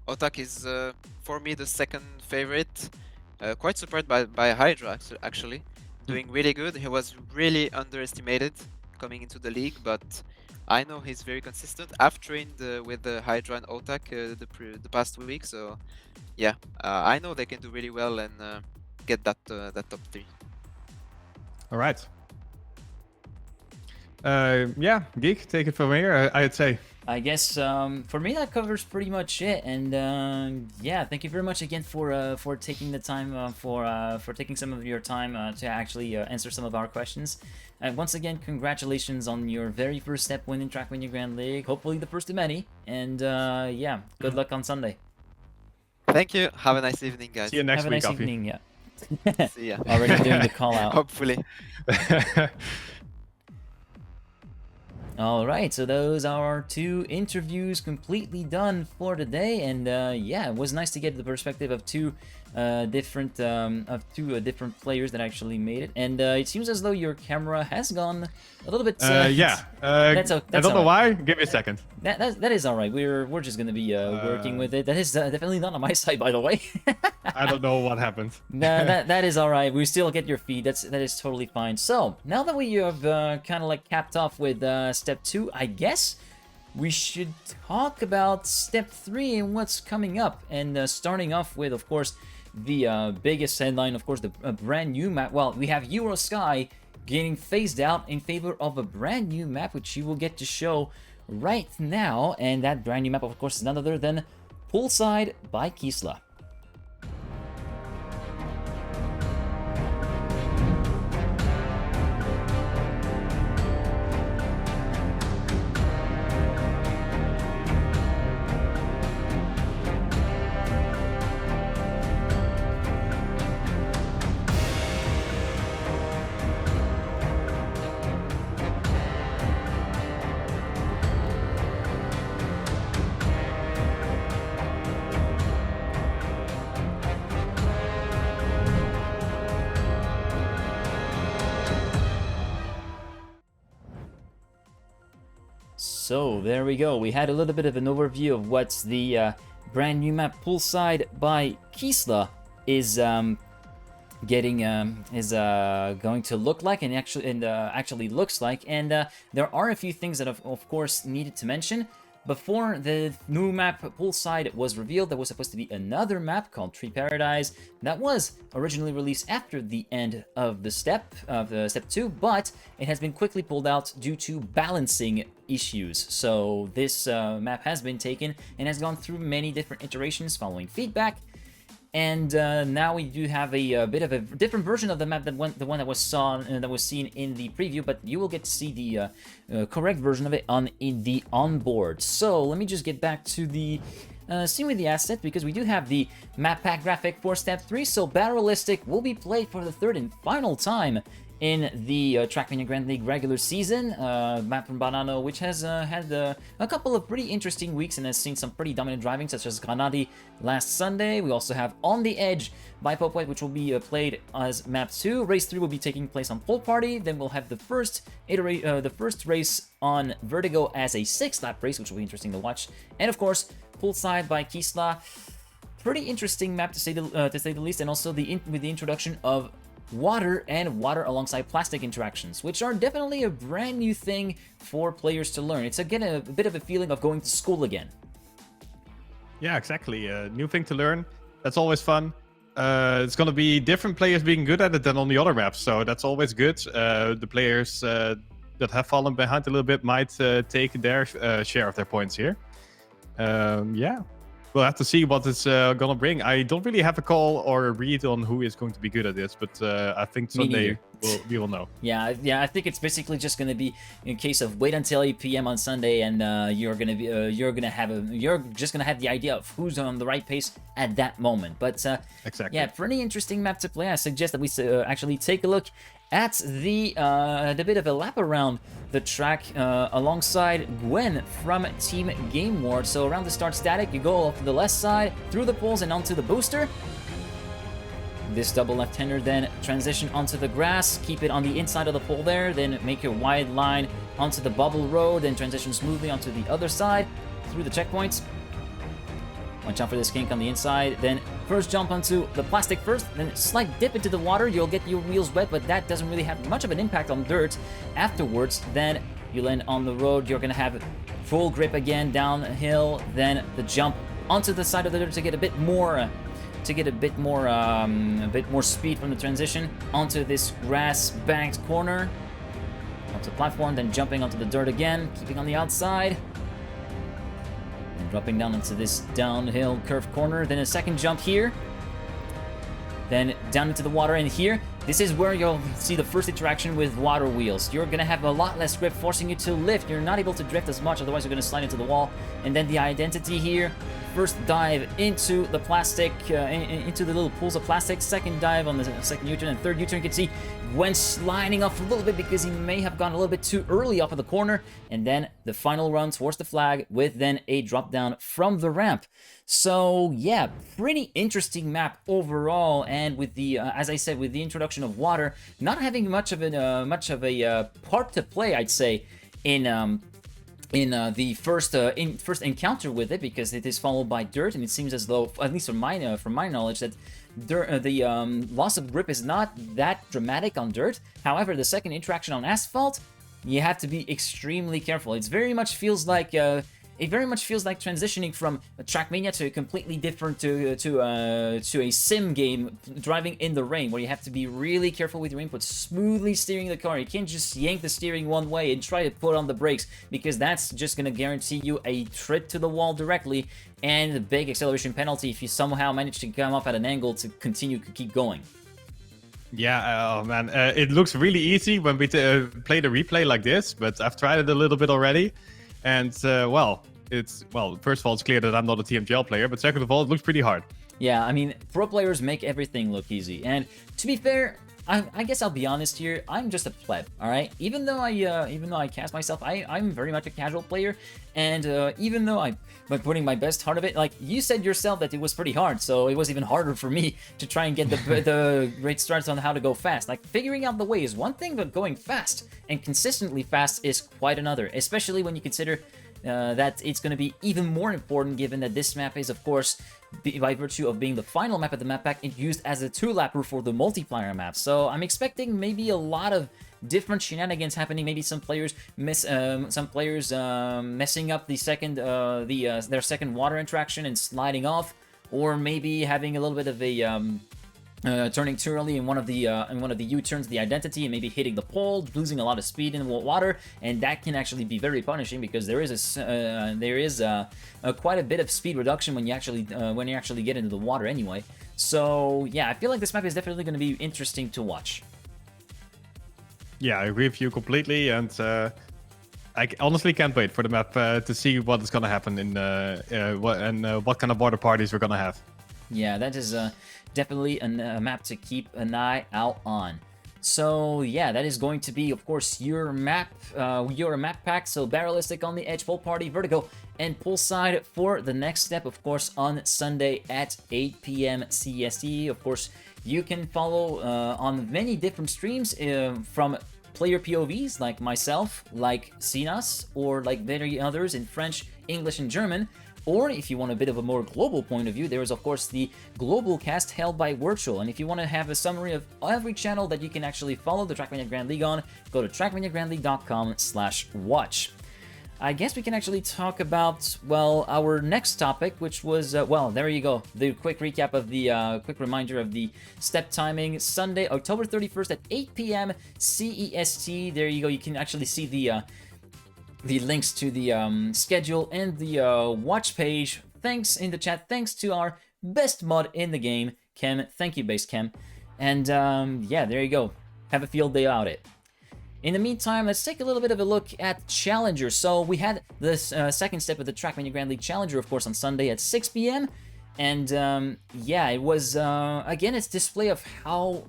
Otak is for me the 2nd favorite. Quite surprised by Hydra actually, doing really good. He was really underestimated coming into the league, but I know he's very consistent. I've trained with Hydra and Otak the past week, so yeah, I know they can do really well and get that top 3. All right. Yeah, Geek, take it from here. I'd say. I guess for me that covers pretty much it, and yeah, thank you very much again for taking the time for taking some of your time to actually answer some of our questions. And once again, congratulations on your very first step win in Trackmania Grand League. Hopefully the first of many, and yeah, good luck on Sunday. Thank you. Have a nice evening, guys. See you next Have a week, nice Afi. evening. Yeah. See ya. Already doing the call out. Hopefully. Alright, so those are our 2 interviews completely done for today, and yeah, it was nice to get the perspective of two different players that actually made it, and it seems as though your camera has gone a little bit... yeah, that's I don't know why. Give me a second. That is alright, we're just gonna be working with it. That is definitely not on my side, by the way. I don't know what happened. Nah, that is alright. We still get your feed. That is totally fine. So now that we have kind of like capped off with step 2, I guess we should talk about step 3 and what's coming up. And starting off with, of course, the biggest headline, of course, the brand new map. Well, we have Euro Sky getting phased out in favor of a brand new map, which you will get to show right now. And that brand new map, of course, is none other than Poolside by Kisla. So there we go. We had a little bit of an overview of what the brand new map Poolside by Kisla is going to look like, and actually looks like. And there are a few things that of course needed to mention. Before the new map Poolside was revealed, there was supposed to be another map called Tree Paradise that was originally released after the end of the step 2, but it has been quickly pulled out due to balancing issues. So this map has been taken and has gone through many different iterations following feedback. And now we do have a bit of a different version of the map than the one that was seen in the preview, but you will get to see the correct version of it in the onboard. So let me just get back to the scene with the asset, because we do have the map pack graphic for step 3. So Barrelistic will be played for the 3rd and final time in the Trackmania Grand League regular season. Map from Banano, which has had a couple of pretty interesting weeks and has seen some pretty dominant driving, such as Granadi last Sunday. We also have On the Edge by Popwet, which will be played as Map 2. Race 3 will be taking place on Pool Party. Then we'll have the first race on Vertigo as a 6-lap race, which will be interesting to watch. And of course, Poolside by Kisla. Pretty interesting map to say the least, and also with the introduction of water and water alongside plastic interactions, which are definitely a brand new thing for players to learn. It's again a bit of a feeling of going to school again. Yeah, exactly. A new thing to learn. That's always fun. It's going to be different players being good at it than on the other maps, so that's always good. The players that have fallen behind a little bit might take their share of their points here. Yeah. We'll have to see what it's gonna bring. I don't really have a call or a read on who is going to be good at this, but I think Sunday we will know. Yeah. I think it's basically just gonna be in case of wait until 8 p.m. on Sunday, and you're just gonna have the idea of who's on the right pace at that moment. But exactly. Yeah, pretty interesting map to play. I suggest that we actually take a look at the bit of a lap around the track alongside Gwen from Team Game Ward. So around the start static, you go off to the left side, through the poles and onto the booster. This double left-hander then transition onto the grass, keep it on the inside of the pole there, then make your wide line onto the bubble road, then transition smoothly onto the other side, through the checkpoints. Watch out for this kink on the inside, then first jump onto the plastic first, then slight dip into the water. You'll get your wheels wet, but that doesn't really have much of an impact on dirt afterwards. Then you land on the road, you're gonna have full grip again downhill, then the jump onto the side of the dirt to get a bit more speed from the transition onto this grass banked corner, onto the platform, then jumping onto the dirt again, keeping on the outside. dropping down into this downhill curved corner, then a second jump here, then down into the water, and here, this is where you'll see the first interaction with water wheels. You're gonna have a lot less grip, forcing you to lift. You're not able to drift as much, otherwise you're gonna slide into the wall. And then the identity here, first dive into the plastic, into the little pools of plastic, second dive on the second U-turn, and third U-turn. You can see Gwen sliding off a little bit because he may have gone a little bit too early off of the corner, and then the final run towards the flag with then a drop down from the ramp. So yeah, pretty interesting map overall, and with the as I said, with the introduction of water not having much of a part to play, I'd say, in the first encounter with it, because it is followed by dirt, and it seems as though, at least from my knowledge, that the loss of grip is not that dramatic on dirt. However, the second interaction on asphalt, you have to be extremely careful. It very much feels like transitioning from Trackmania to a completely different to a sim game, driving in the rain, where you have to be really careful with your inputs, smoothly steering the car. You can't just yank the steering one way and try to put on the brakes, because that's just going to guarantee you a trip to the wall directly and a big acceleration penalty if you somehow manage to come up at an angle to keep going. Yeah, oh man, it looks really easy when we play the replay like this, but I've tried it a little bit already. And, first of all, it's clear that I'm not a TMGL player, but second of all, it looks pretty hard. Yeah, I mean, pro players make everything look easy. And to be fair, I guess I'll be honest here, I'm just a pleb, alright? Even though I cast myself, I'm very much a casual player, and even though I'm putting my best heart of it, like, you said yourself that it was pretty hard, so it was even harder for me to try and get the great starts on how to go fast. Like, figuring out the way is one thing, but going fast and consistently fast is quite another, especially when you consider that it's going to be even more important, given that this map is, of course, by virtue of being the final map of the map pack, it's used as a 2-lapper for the multiplayer map. So I'm expecting maybe a lot of different shenanigans happening. Maybe some players messing up the second their second water interaction and sliding off, or maybe having a little bit of a turning too early in one of the U-turns, the identity, and maybe hitting the pole, losing a lot of speed in the water, and that can actually be very punishing, because there is quite a bit of speed reduction when you actually get into the water anyway. So yeah, I feel like this map is definitely going to be interesting to watch. Yeah, I agree with you completely, and I honestly can't wait for the map to see what is going to happen in what kind of water parties we're going to have. Yeah, that is definitely a map to keep an eye out on. So yeah, that is going to be, of course, your map pack. So Barrelistic on the edge, Pole Party, Vertigo, and Poolside for the next step, of course, on Sunday at 8 p.m. CST. Of course, you can follow on many different streams from player POVs like myself, like Sinas, or like many others in French, English, and German. Or if you want a bit of a more global point of view, there is, of course, the global cast held by Virtual. And if you want to have a summary of every channel that you can actually follow the Trackmania Grand League on, go to trackmaniagrandleague.com/watch. I guess we can actually talk about, well, our next topic, which was, well, there you go. The quick recap of the, quick reminder of the step timing. Sunday, October 31st at 8 p.m. CEST. There you go. You can actually see the links to the schedule and the watch page. Thanks in the chat. Thanks to our best mod in the game, Kem. Thank you, Base Kem. And yeah, there you go. Have a field day out it. In the meantime, let's take a little bit of a look at Challenger. So we had this second step of the Trackmania Grand League Challenger, of course, on Sunday at 6 p.m. And yeah, it was, again, it's display of how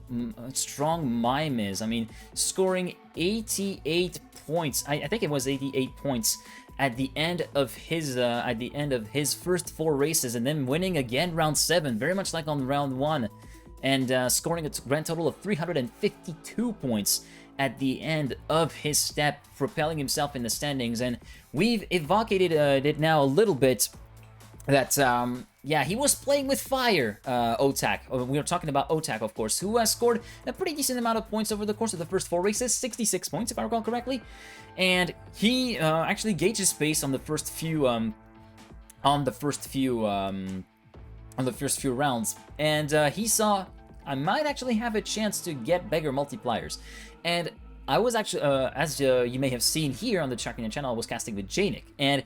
strong Mime is. I mean, scoring 88 points. I think it was 88 points at the end of his first 4 races, and then winning again round 7, very much like on round 1, and scoring a grand total of 352 points at the end of his step, propelling himself in the standings. And we've evocated it now a little bit that yeah, he was playing with fire, Otak. We were talking about Otak, of course, who has scored a pretty decent amount of points over the course of the first 4 races, 66 points if I recall correctly. And he actually gauged his pace on the first few rounds, and he saw I might actually have a chance to get bigger multipliers. And I was actually, as you may have seen here on the Trackmania channel, I was casting with GGeek, and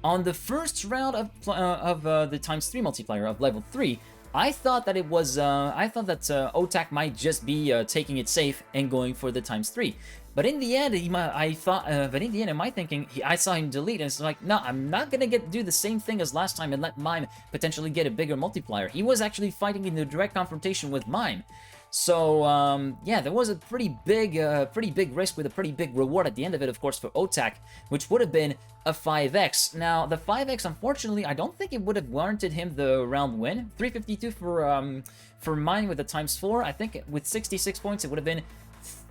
on the first round of the ×3 multiplier of level 3, I thought that Otak might just be taking it safe and going for the ×3. But in the end, in my thinking, I saw him delete, and it's like, no, I'm not gonna do the same thing as last time and let Mime potentially get a bigger multiplier. He was actually fighting in the direct confrontation with Mime. So, yeah, there was a pretty big risk with a pretty big reward at the end of it, of course, for Otak, which would have been a 5x. Now, the 5x, unfortunately, I don't think it would have warranted him the round win. 352 for Mine with the ×4. I think with 66 points, it would have been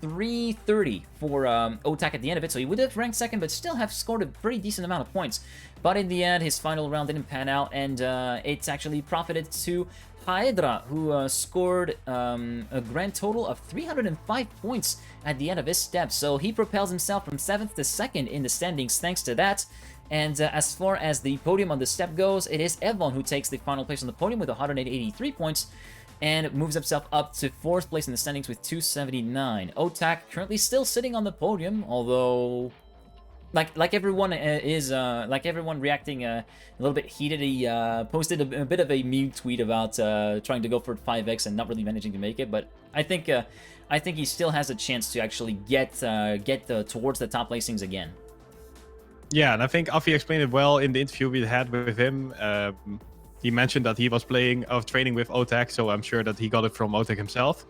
330 for Otak at the end of it, so he would have ranked second, but still have scored a pretty decent amount of points. But in the end, his final round didn't pan out, and it's actually profited to Hydra, who scored a grand total of 305 points at the end of his step. So he propels himself from 7th to 2nd in the standings thanks to that. And as far as the podium on the step goes, it is Evon who takes the final place on the podium with 183 points and moves himself up to 4th place in the standings with 279. Otak currently still sitting on the podium, although like everyone reacting a little bit heated. He posted a bit of a meme tweet about trying to go for 5x and not really managing to make it, but I think he still has a chance to actually get towards the top placings again. Yeah, and I think Afi explained it well in the interview we had with him. He mentioned that he was training with Otak, so I'm sure that he got it from Otak himself.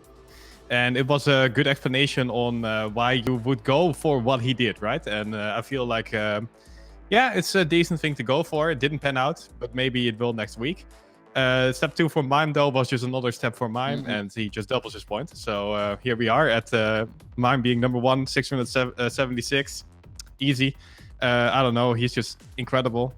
And it was a good explanation on why you would go for what he did, right? And I feel like, yeah, it's a decent thing to go for. It didn't pan out, but maybe it will next week. Step 2 for Mime, though, was just another step for Mime, and he just doubles his point. So here we are at Mime being number 1, 676. Easy. I don't know, he's just incredible.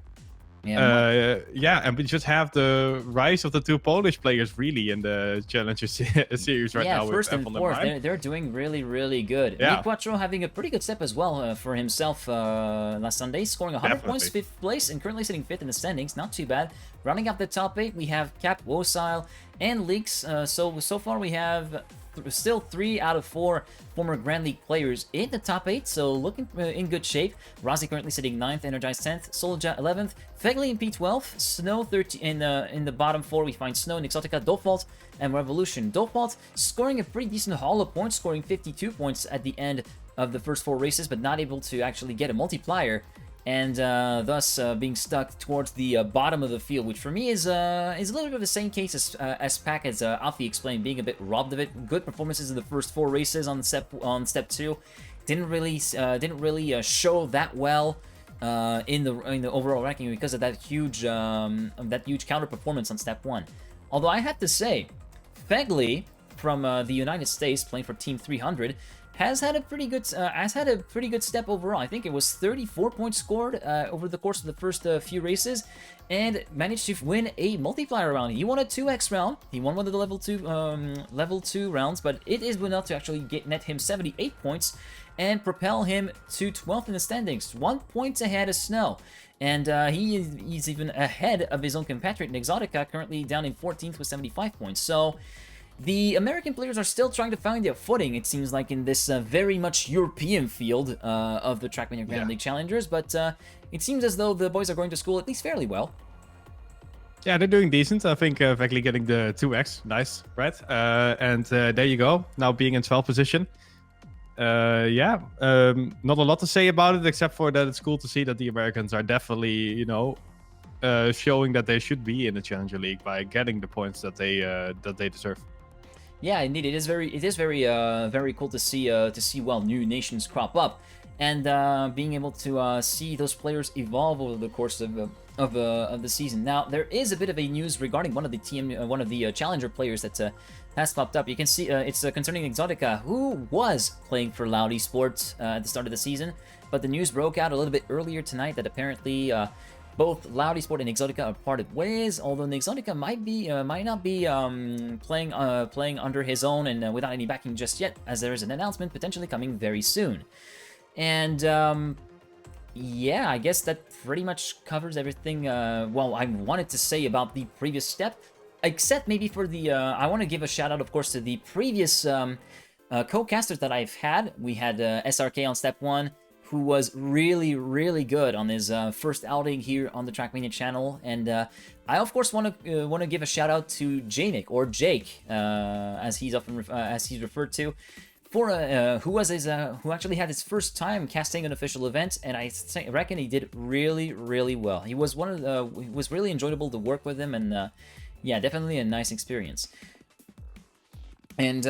Yeah, and we just have the rise of the two Polish players really in the Challenger series right now. Yeah, first and fourth, they're doing really, really good. Yeah. Quattro having a pretty good step as well for himself last Sunday, scoring 100 points, 5th place, and currently sitting 5th in the standings. Not too bad. Rounding up the top 8, we have Cap, Wosile, and Leaks. So far we have still 3 out of 4 former Grand League players in the top 8, so looking in good shape. Razi currently sitting 9th, Energized 10th, Solja 11th, Fegli in P12, Snow 13 in the bottom 4. We find Snow, Exotica, Dofault, and Revolution. Dofault scoring a pretty decent haul of points, scoring 52 points at the end of the first 4 races, but not able to actually get a multiplier, and thus being stuck towards the bottom of the field, which for me is a little bit of the same case as Pac, as Afi explained, being a bit robbed of it. Good performances in the first 4 races on step 2, didn't really show that well in the overall ranking because of that huge counter performance on step 1. Although I have to say, Fegli from the United States, playing for Team 300, has had a pretty good step overall. I think it was 34 points scored over the course of the first few races, and managed to win a multiplier round. He won a 2x round. He won one of the level 2 rounds, but it is enough to actually net him 78 points and propel him to 12th in the standings, 1 point ahead of Snow. And he's even ahead of his own compatriot Exotica, currently down in 14th with 75 points. So the American players are still trying to find their footing, it seems like, in this very much European field of the Trackmania Grand League Challengers, but it seems as though the boys are going to school at least fairly well. Yeah, they're doing decent. I think Vecli getting the 2x, nice, right? And there you go, now being in 12th position. Yeah, not a lot to say about it, except for that it's cool to see that the Americans are definitely, you know, showing that they should be in the Challenger League by getting the points that they deserve. Yeah, indeed, it is very cool to see well new nations crop up, and being able to see those players evolve over the course of the season. Now, there is a bit of a news regarding one of the Challenger players that has popped up. You can see it's concerning Exotica, who was playing for Loud Esports at the start of the season, but the news broke out a little bit earlier tonight that apparently both Loud Esport and Exotica are parted ways, although Exotica might not be playing under his own and without any backing just yet, as there is an announcement potentially coming very soon. And yeah, I guess that pretty much covers everything well I wanted to say about the previous step, except maybe for the I want to give a shout out, of course, to the previous co-casters that I've had. We had SRK on step 1, who was really, really good on his first outing here on the Trackmania channel. And I, of course, want to give a shout out to GGeek, or Jake, as he's often as he's referred to, for who actually had his first time casting an official event, and I reckon he did really, really well. He was it was really enjoyable to work with him, and yeah, definitely a nice experience. And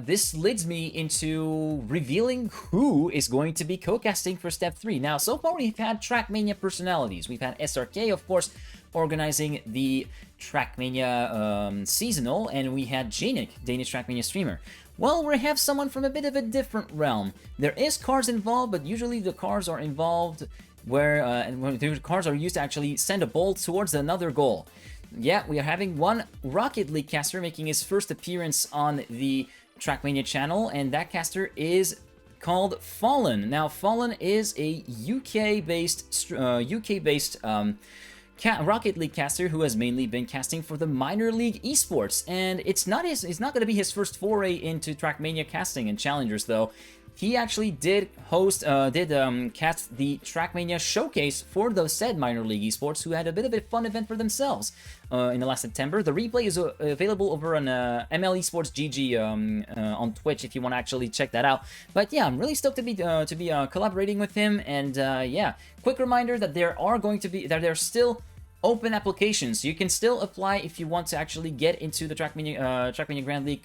this leads me into revealing who is going to be co-casting for Step 3. Now, so far we've had Trackmania personalities. We've had SRK, of course, organizing the Trackmania seasonal, and we had GGeek, Danish Trackmania streamer. Well, we have someone from a bit of a different realm. There is cars involved, but usually the cars are involved where the cars are used to actually send a ball towards another goal. Yeah, we are having one Rocket League caster making his first appearance on the Trackmania channel, and that caster is called Fallen. Now, Fallen is a UK-based Rocket League caster who has mainly been casting for the minor league esports, and it's not going to be his first foray into Trackmania casting and challengers, though. He actually did cast the Trackmania showcase for those said minor league esports, who had a bit of a fun event for themselves in the last September. The replay is available over on ML Esports GG on Twitch if you want to actually check that out. But yeah, I'm really stoked to be collaborating with him, and yeah, quick reminder that there are still open applications. You can still apply if you want to actually get into the Trackmania Grand League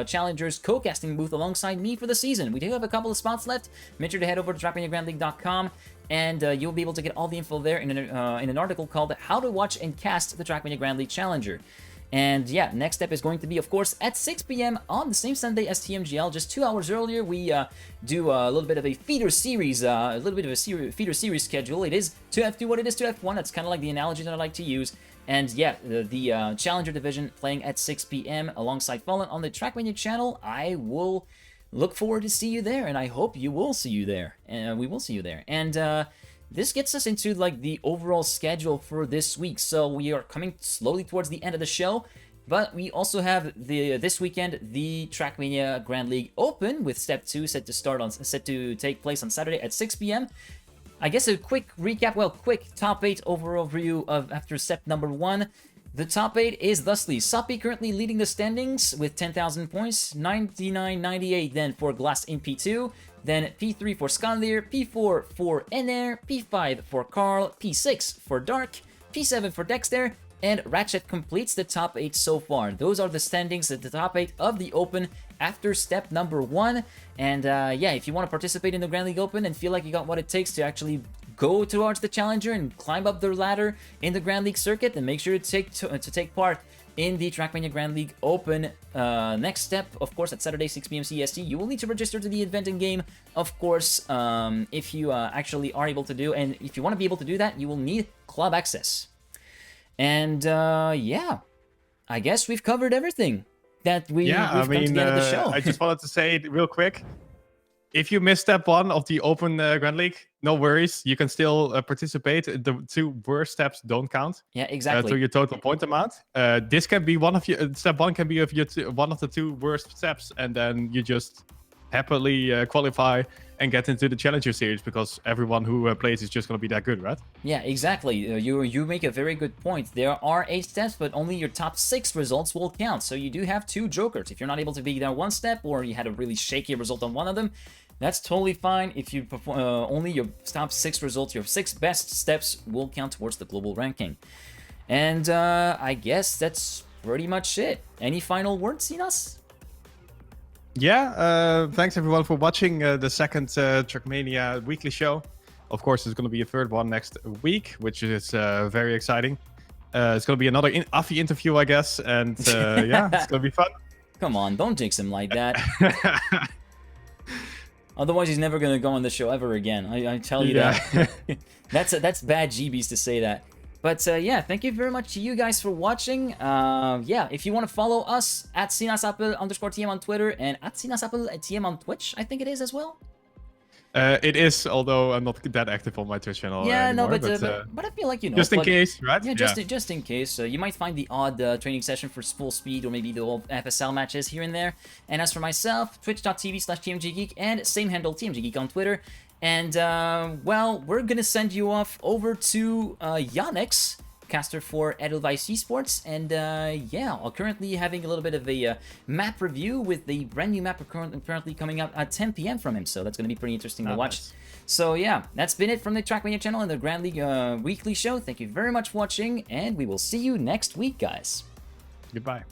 Challengers co-casting booth alongside me for the season. We do have a couple of spots left. Make sure to head over to TrackmaniaGrandLeague.com, and you'll be able to get all the info there in an article called How to Watch and Cast the Trackmania Grand League Challenger. And yeah, next step is going to be, of course, at 6 p.m. on the same Sunday as TMGL. Just 2 hours earlier, we do a little bit of a feeder series, feeder series schedule. It is 2F2 what it is 2F1. That's kind of like the analogy that I like to use. And yeah, the Challenger Division playing at 6 p.m. alongside Fallen on the Trackmania channel. I will look forward to see you there, and I hope you will see you there. And we will see you there. And this gets us into like the overall schedule for this week. So we are coming slowly towards the end of the show, but we also have this weekend the Trackmania Grand League Open with Step 2 set to take place on Saturday at 6 p.m. I guess a quick recap, quick top 8 overview of after step number 1. The top 8 is thusly: Soppy currently leading the standings with 10,000 points, 99.98 then for Glass in P2, then P3 for Scanlir, P4 for Ener, P5 for Carl, P6 for Dark, P7 for Dexter, and Ratchet completes the top 8 so far. Those are the standings at the top 8 of the Open after step number 1. And yeah, if you want to participate in the Grand League Open and feel like you got what it takes to actually go towards the Challenger and climb up the ladder in the Grand League circuit, then make sure to take part in the Trackmania Grand League Open. Next step, of course, at Saturday 6 p.m. CST. You will need to register to the event in game, of course, if you actually are able to do. And if you want to be able to do that, you will need club access. And yeah, I guess we've covered everything that we've come to the end of the show. I just wanted to say it real quick. If you missed step 1 of the Open Grand League, no worries. You can still participate. The 2 worst steps don't count. Yeah, exactly. To your total point amount. This can be one of your step 1 can be of your one of the 2 worst steps, and then you just happily qualify and get into the Challenger Series, because everyone who plays is just going to be that good, right? Yeah, exactly. You make a very good point. There are 8 steps, but only your top 6 results will count. So you do have 2 jokers. If you're not able to be there one step, or you had a really shaky result on one of them, that's totally fine. If you perform only your top 6 results, your 6 best steps will count towards the global ranking. And I guess that's pretty much it. Any final words, Sinas? Yeah, thanks everyone for watching the second Trackmania Weekly Show. Of course, there's going to be a third one next week, which is very exciting. It's going to be another Afi interview, I guess, and yeah, it's going to be fun. Come on, don't jinx him like that. Otherwise, he's never going to go on the show ever again. I tell you that. That's bad GBs to say that. But yeah, thank you very much to you guys for watching. Yeah, if you want to follow us at SinasAppel _TM on Twitter and at SinasAppel TM on Twitch, I think it is as well. It is, although I'm not that active on my Twitch channel Yeah, anymore. no, but I feel like, you know, just in but- case, right? Yeah, just in case. You might find the odd training session for full speed or maybe the old FSL matches here and there. And as for myself, twitch.tv/TMGgeek and same handle TMGgeek on Twitter. And, well, we're gonna send you off over to Yannick's caster for Edelweiss Esports, and yeah, I'm currently having a little bit of a map review with the brand new map currently coming out at 10 p.m. from him, so that's going to be pretty interesting to watch. Nice. So yeah, that's been it from the Trackmania channel and the Grand League Weekly Show. Thank you very much for watching, and we will see you next week, guys. Goodbye.